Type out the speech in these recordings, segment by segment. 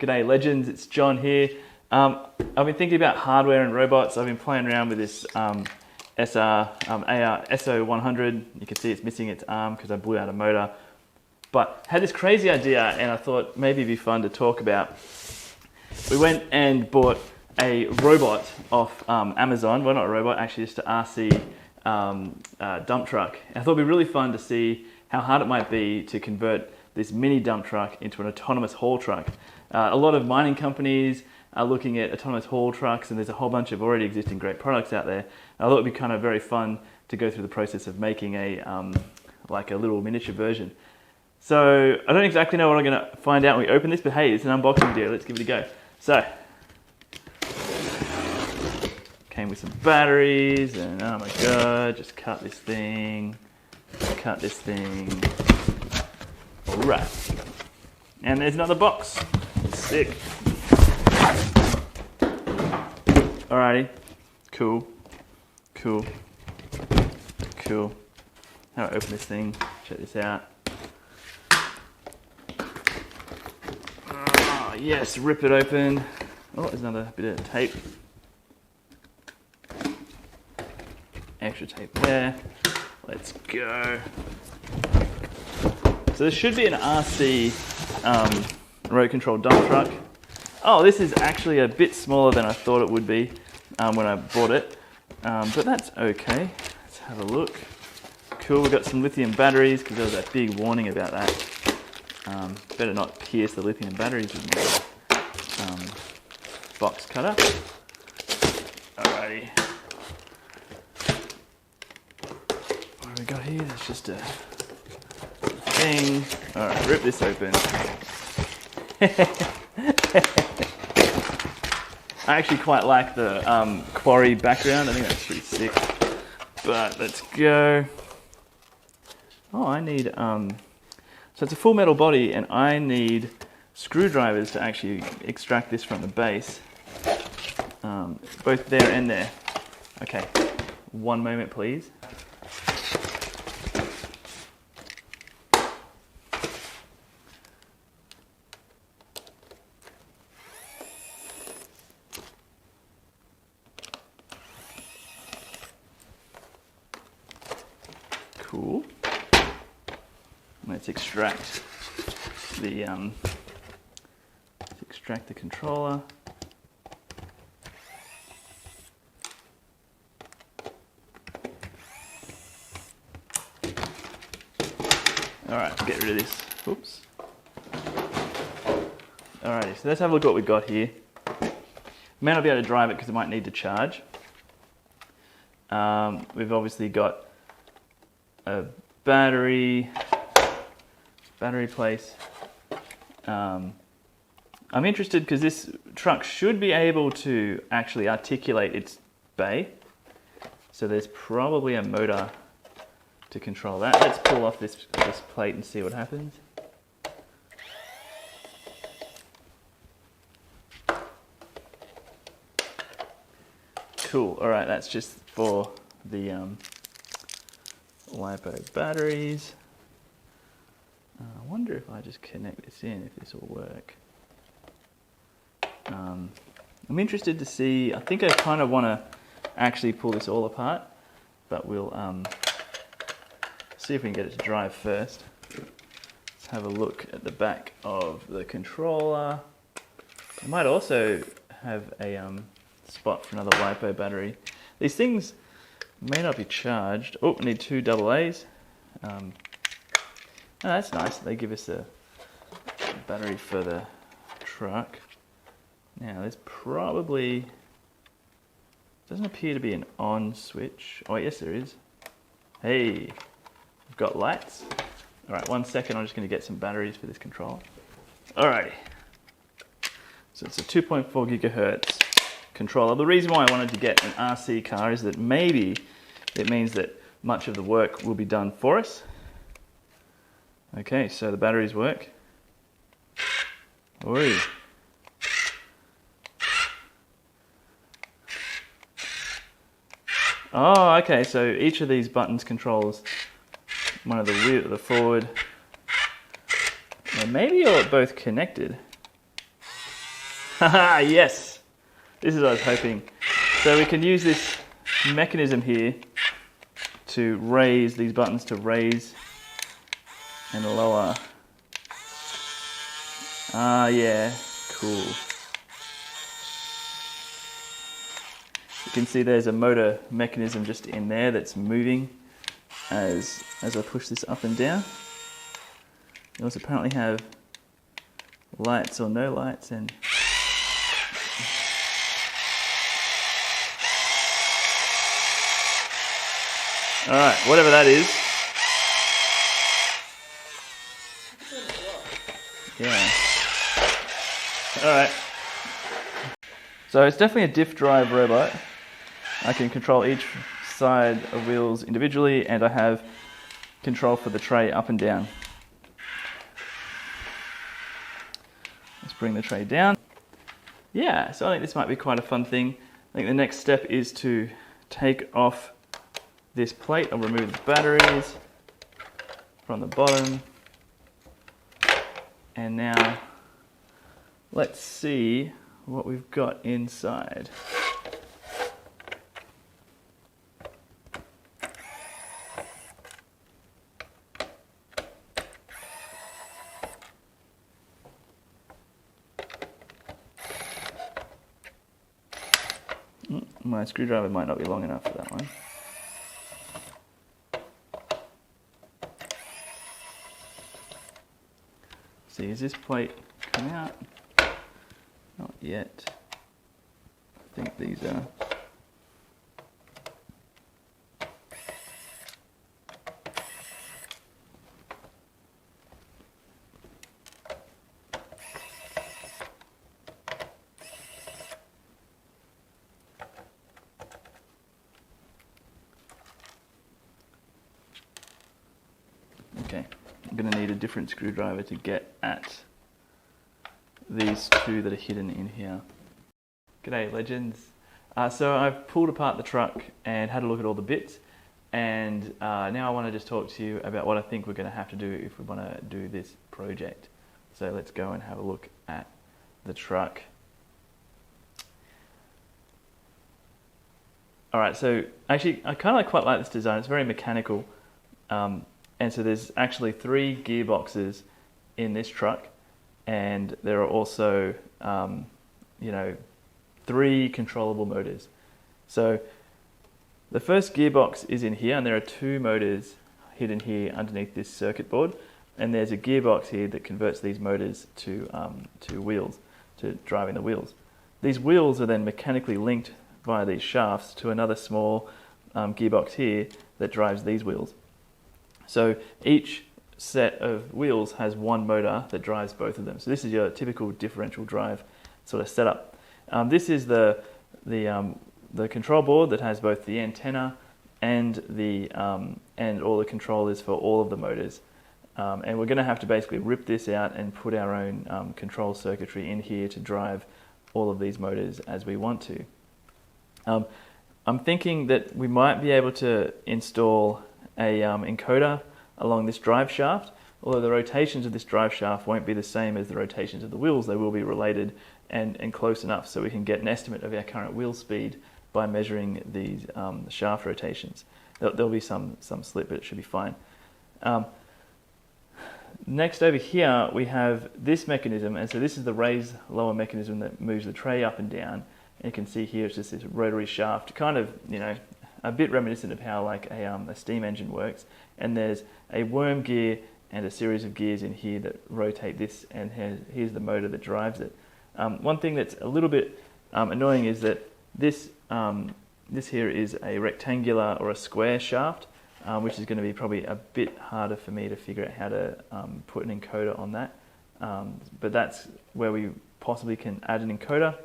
G'day legends, it's John here. I've been thinking about hardware and robots. I've been playing around with this AR SO100. You can see it's missing its arm because I blew out a motor. But had this crazy idea and I thought maybe it'd be fun to talk about. We went and bought a robot off Amazon. Well, not a robot, actually just an RC dump truck. And I thought it'd be really fun to see how hard it might be to convert this mini dump truck into an autonomous haul truck. A lot of mining companies are looking at autonomous haul trucks, and there's a whole bunch of already existing great products out there. I thought it'd be kind of very fun to go through the process of making a like a little miniature version. So I don't exactly know what I'm going to find out when we open this, but hey, it's an unboxing video. Let's give it a go. So came with some batteries, and oh my god, just cut this thing. All right, and there's another box. Sick. Alrighty, cool. How do I open this thing? Check this out. Oh, yes, rip it open. Oh, there's another bit of tape. Extra tape there. Let's go. So this should be an RC remote control dump truck. Oh, this is actually a bit smaller than I thought it would be when I bought it, but that's okay. Let's have a look. Cool, we've got some lithium batteries because there was that big warning about that. Better not pierce the lithium batteries with my box cutter. Alrighty. What do we got here? There's just a thing. Alright, rip this open. I actually quite like the quarry background. I think that's pretty sick. But let's go. Oh, I need so it's a full metal body, and I need screwdrivers to actually extract this from the base. Both there and there. Okay, one moment please. Cool. Let's extract the controller. All right, get rid of this. Oops. Alrighty, so let's have a look at what we've got here. May not be able to drive it because it might need to charge. We've obviously got a battery place. I'm interested because this truck should be able to actually articulate its bay. So there's probably a motor to control that. Let's pull off this plate and see what happens. Cool, all right, that's just for the LiPo batteries. I wonder if I just connect this in, if this will work. I'm interested to see, I think I kind of want to actually pull this all apart, but we'll see if we can get it to drive first. Let's have a look at the back of the controller. I might also have a spot for another LiPo battery. These things may not be charged. Oh, I need 2 AA's. Oh, that's nice. They give us a battery for the truck. Now, there's probably... doesn't appear to be an on switch. Oh, yes, there is. Hey, we've got lights. All right, 1 second. I'm just going to get some batteries for this controller. Alrighty. So it's a 2.4 gigahertz controller. The reason why I wanted to get an RC car is that maybe it means that much of the work will be done for us. Okay, so the batteries work. Oi. Oh, okay, so each of these buttons controls one of the forward. Well, maybe you're both connected. Haha, yes! This is what I was hoping. So we can use this mechanism here to raise these buttons, to raise and lower. Ah, yeah, cool. You can see there's a motor mechanism just in there that's moving as I push this up and down. You also apparently have lights or no lights, and alright, whatever that is. Yeah. Alright. So it's definitely a diff drive robot. I can control each side of wheels individually, and I have control for the tray up and down. Let's bring the tray down. Yeah, so I think this might be quite a fun thing. I think the next step is to take off this plate. I'll remove the batteries from the bottom. And now let's see what we've got inside. My screwdriver might not be long enough for that one. See, is this plate coming out? Not yet. I think these are. Okay, I'm going to need a different screwdriver to get at these two that are hidden in here. G'day legends. So I've pulled apart the truck and had a look at all the bits, and now I want to just talk to you about what I think we're going to have to do if we want to do this project. So let's go and have a look at the truck. Alright, so actually I kind of quite like this design. It's very mechanical. And so there's actually 3 gearboxes in this truck, and there are also, 3 controllable motors. So the first gearbox is in here, and there are 2 motors hidden here underneath this circuit board. And there's a gearbox here that converts these motors to wheels, to driving the wheels. These wheels are then mechanically linked via these shafts to another small gearbox here that drives these wheels. So each set of wheels has 1 motor that drives both of them. So this is your typical differential drive sort of setup. This is the control board that has both the antenna and all the controllers for all of the motors. And we're going to have to basically rip this out and put our own control circuitry in here to drive all of these motors as we want to. I'm thinking that we might be able to install a encoder along this drive shaft, although the rotations of this drive shaft won't be the same as the rotations of the wheels. They will be related and close enough so we can get an estimate of our current wheel speed by measuring these shaft rotations. There'll be some slip, but it should be fine. Next over here we have this mechanism, and so this is the raise lower mechanism that moves the tray up and down. And you can see here it's just this rotary shaft, kind of, a bit reminiscent of how like a steam engine works. And there's a worm gear and a series of gears in here that rotate this, and here's the motor that drives it. One thing that's a little bit annoying is that this here is a rectangular or a square shaft, which is going to be probably a bit harder for me to figure out how to put an encoder on that. But that's where we possibly can add an encoder.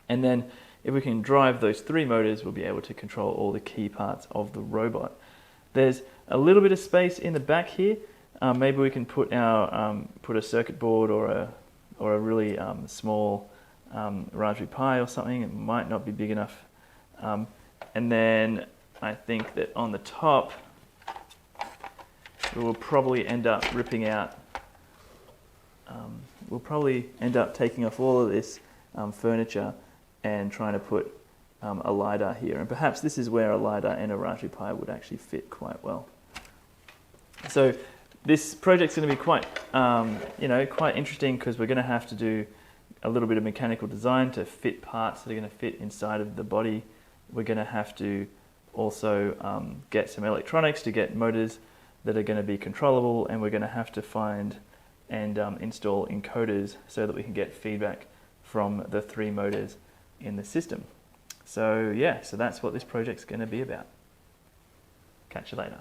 And then if we can drive those 3 motors, we'll be able to control all the key parts of the robot. There's a little bit of space in the back here. Maybe we can put a circuit board or a really small Raspberry Pi or something. It might not be big enough. And then I think that on the top, we will probably end up ripping out, we'll probably end up taking off all of this furniture and trying to put a LiDAR here. And perhaps this is where a LiDAR and a Raspberry Pi would actually fit quite well. So this project's going to be quite, quite interesting, because we're going to have to do a little bit of mechanical design to fit parts that are going to fit inside of the body. We're going to have to also get some electronics to get motors that are going to be controllable, and we're going to have to find and install encoders so that we can get feedback from the 3 motors in the system. So yeah, so that's what this project's going to be about. Catch you later.